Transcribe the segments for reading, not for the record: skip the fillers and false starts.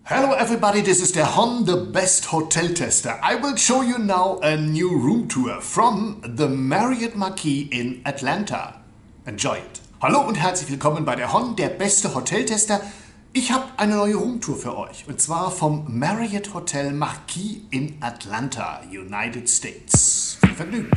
Hello everybody, this is der HON, the best hotel tester. I will show you now a new room tour from the MARRIOTT Marquis in Atlanta. Enjoy it. Hallo und herzlich willkommen bei der HON, der beste Hoteltester. Ich habe eine neue Roomtour für euch und zwar vom MARRIOTT Hotel Marquis in Atlanta, United States. Viel Vergnügen!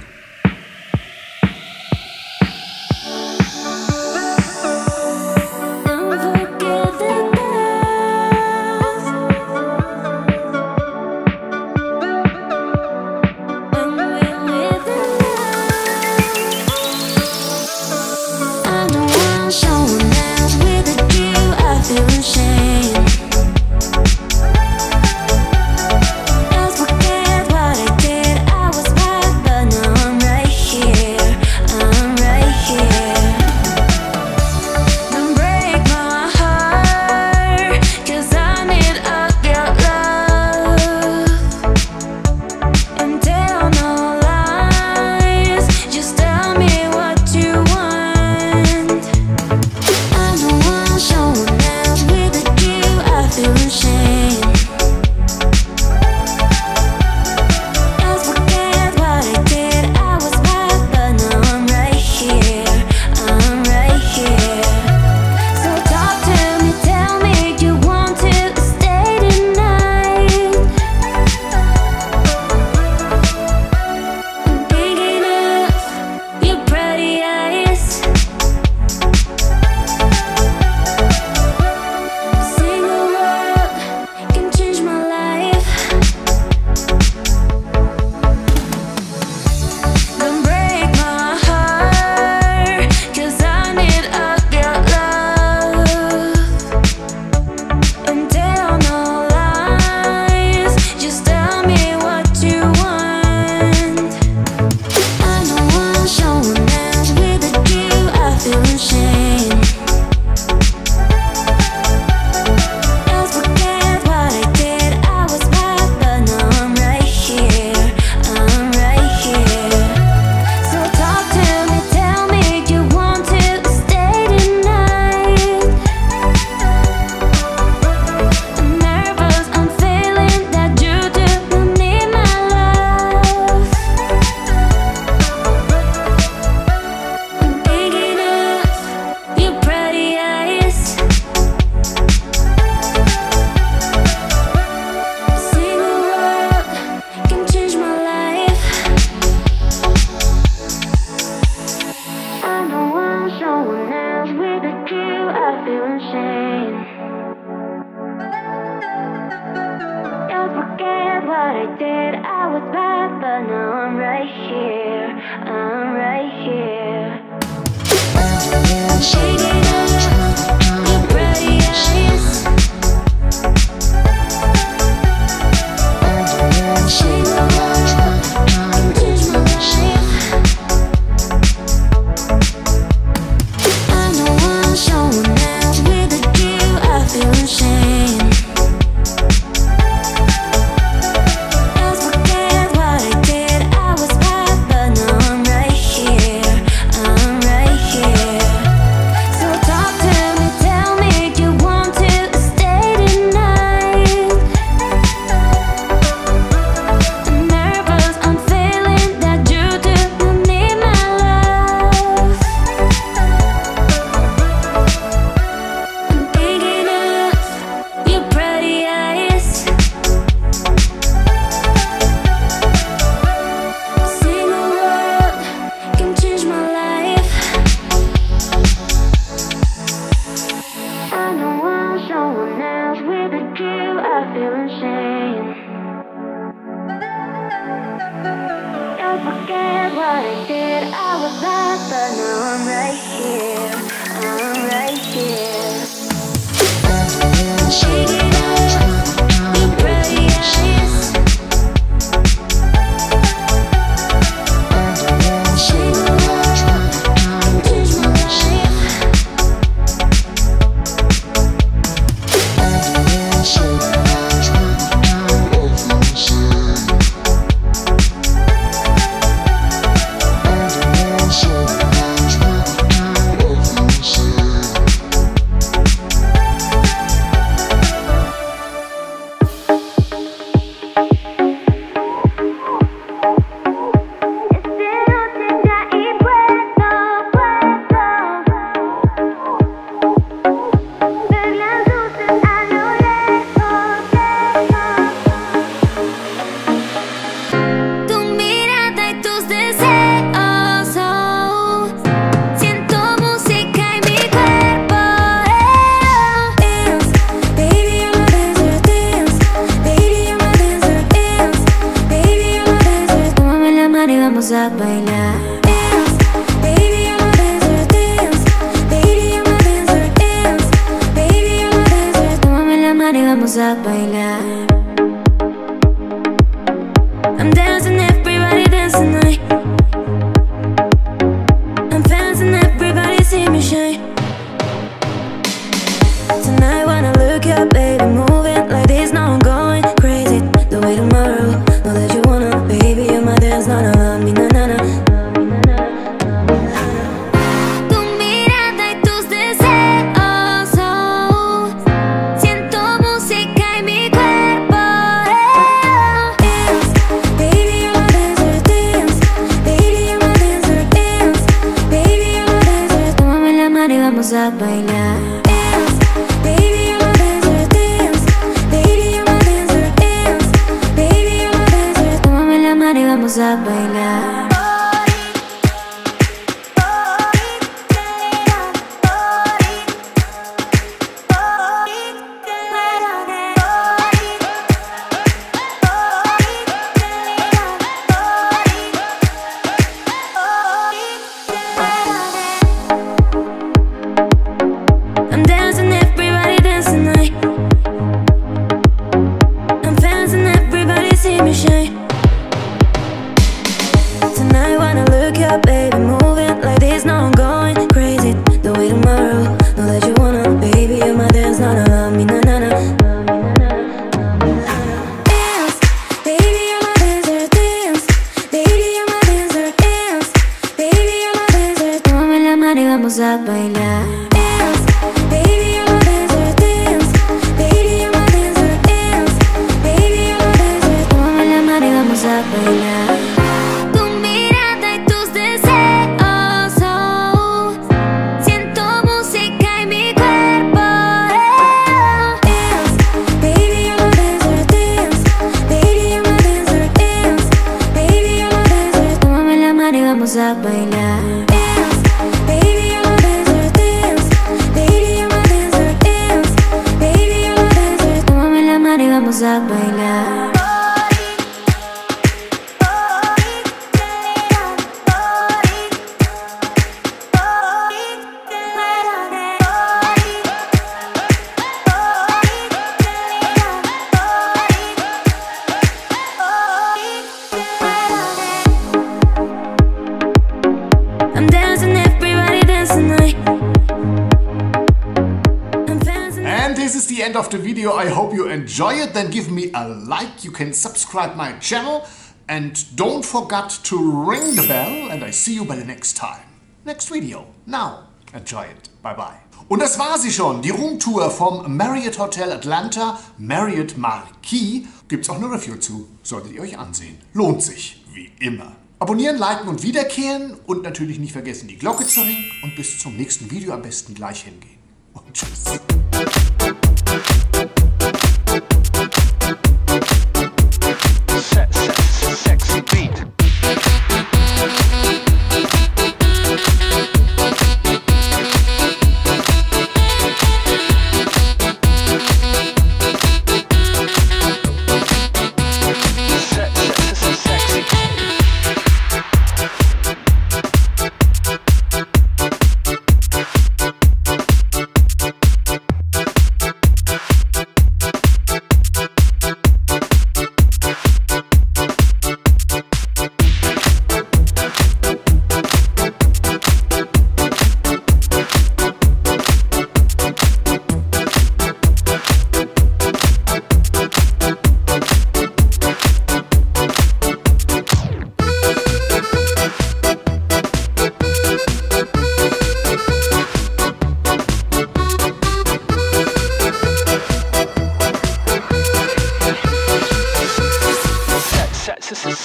vamos a bailar. Dance, baby, I'm a dancer, dance. Baby, I'm a dancer, dance. Baby, I'm a dancer. Tómame la mano y vamos a bailar. I'm dancing, everybody dance tonight. I'm dancing, everybody see me shine. Tonight when I look up, baby, move it like this, now I'm going crazy. The way tomorrow, know that you wanna, baby, you're my dance, na na na, mi na na na. Tu mirada y tus deseos, oh, siento música en mi cuerpo. Dance, baby, I'm a dancer, dance. Baby, I'm a dancer, dance. Baby, I'm a dancer. Tómame la mano y vamos a bailar. Baby, I'm a dancer, dance. Baby, I'm a dancer, dance. Baby, I'm a dancer. Tómame la mano y vamos a bailar. I'm dancing, everybody dance tonight. I'm dancing, everybody see me shine. Tonight when I look up, baby, move it like this, now I'm going crazy. The way tomorrow, know that you wanna, baby, you're my dance, na na na, mi na na na. Dance, baby, I'm a dancer, dance. Baby, I'm a dancer, dance. Baby, I'm a dancer. Tómame la mano y vamos a bailar. Baby, I'm a dancer, dance. Baby, I'm a dancer, dance. Baby, I'm a dancer. Tómame la mano y vamos a bailar. Tu mirada y tus deseos, oh, siento música en mi cuerpo. Dance, baby, I'm a dancer, dance. Baby, I'm a dancer, dance. Baby, I'm a dancer. Tómame la mano y vamos a bailar. Baby, I'm a dancer, dance. Baby, I'm a dancer, dance. Baby, I'm a dancer. Tómame la mano y vamos a bailar. I'm dancing, everybody dance tonight. I'm dancing. And this is the end of the video. I hope you enjoy it. Then give me a like. You can subscribe my channel. And don't forget to ring the bell. And I see you by the next time. Next video. Now, enjoy it. Bye bye. Und das war sie schon. Die Roomtour vom Marriott Hotel Atlanta, Marriott Marquis. Gibt's auch eine Review zu. Solltet ihr euch ansehen. Lohnt sich. Wie immer. Abonnieren, liken und wiederkehren. Und natürlich nicht vergessen, die Glocke zu ringen. Und bis zum nächsten Video am besten gleich hingehen. Und tschüss. Sexy beat.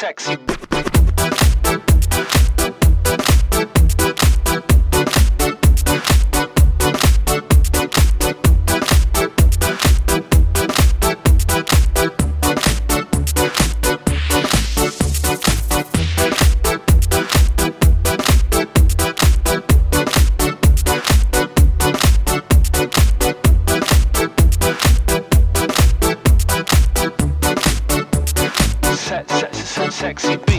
Sexy. Sexy.